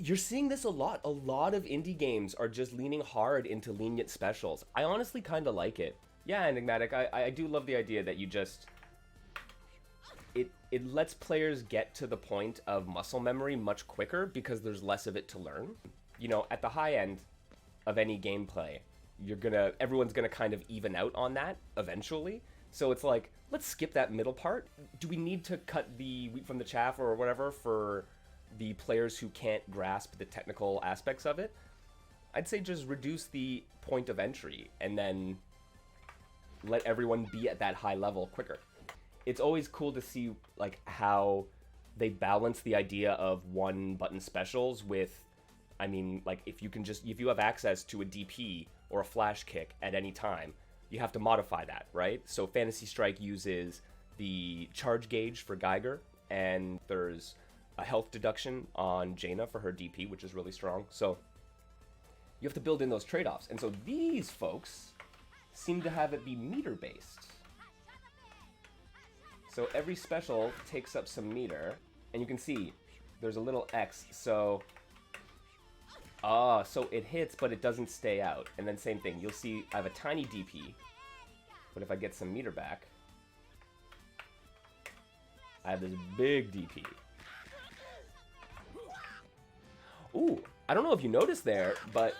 You're seeing this a lot. A lot of indie games are just leaning hard into lenient specials. I honestly kind of like it. Yeah, Enigmatic, I do love the idea that you just... It lets players get to the point of muscle memory much quicker because there's less of it to learn. You know, at the high end of any gameplay, everyone's gonna kind of even out on that eventually. So it's like, let's skip that middle part. Do we need to cut the wheat from the chaff or whatever for the players who can't grasp the technical aspects of it? I'd say just reduce the point of entry and then let everyone be at that high level quicker. It's always cool to see like how they balance the idea of one button specials with, I mean, like if you have access to a DP or a flash kick at any time, you have to modify that, right? So Fantasy Strike uses the charge gauge for Geiger, and there's a health deduction on Jaina for her DP, which is really strong. So you have to build in those trade-offs. And so these folks seem to have it be meter-based. So every special takes up some meter, and you can see there's a little X, so it hits, but it doesn't stay out. And then same thing, you'll see I have a tiny DP, but if I get some meter back, I have this big DP. Ooh, I don't know if you noticed there, but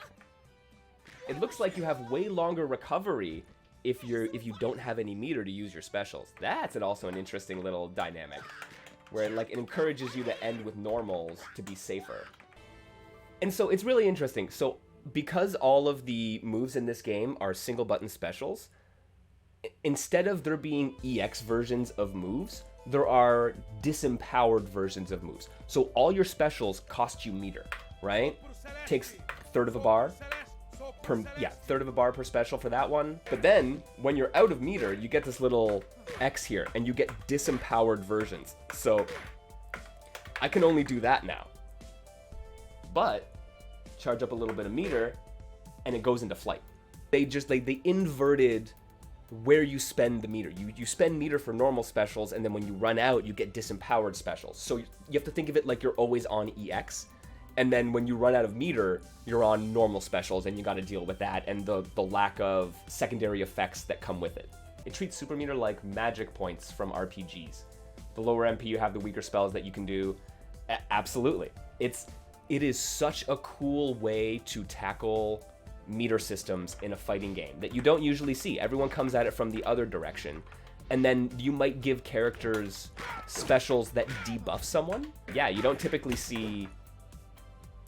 it looks like you have way longer recovery if you don't have any meter to use your specials. That's also an interesting little dynamic, where like it encourages you to end with normals to be safer. And so it's really interesting. So because all of the moves in this game are single button specials, instead of there being EX versions of moves, there are disempowered versions of moves. So all your specials cost you meter, right? Takes third of a bar per special for that one. But then when you're out of meter, you get this little X here and you get disempowered versions. So I can only do that now. But charge up a little bit of meter and it goes into flight. They inverted where you spend the meter. You spend meter for normal specials, and then when you run out, you get disempowered specials. So you have to think of it like you're always on EX, and then when you run out of meter, you're on normal specials, and you got to deal with that and the lack of secondary effects that come with it. It treats super meter like magic points from RPGs. The lower MP, you have the weaker spells that you can do. Absolutely. It is such a cool way to tackle meter systems in a fighting game that you don't usually see. Everyone comes at it from the other direction. And then you might give characters specials that debuff someone. Yeah, you don't typically see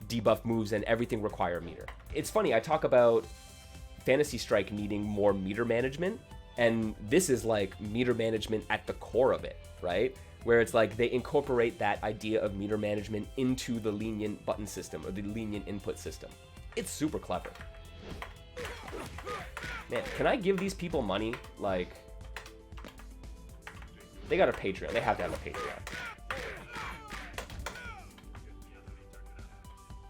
debuff moves and everything require meter. It's funny, I talk about Fantasy Strike needing more meter management, and this is like meter management at the core of it, right? Where it's like they incorporate that idea of meter management into the lenient button system or the lenient input system. It's super clever. Man, can I give these people money? Like, they got a Patreon. They have to have a Patreon.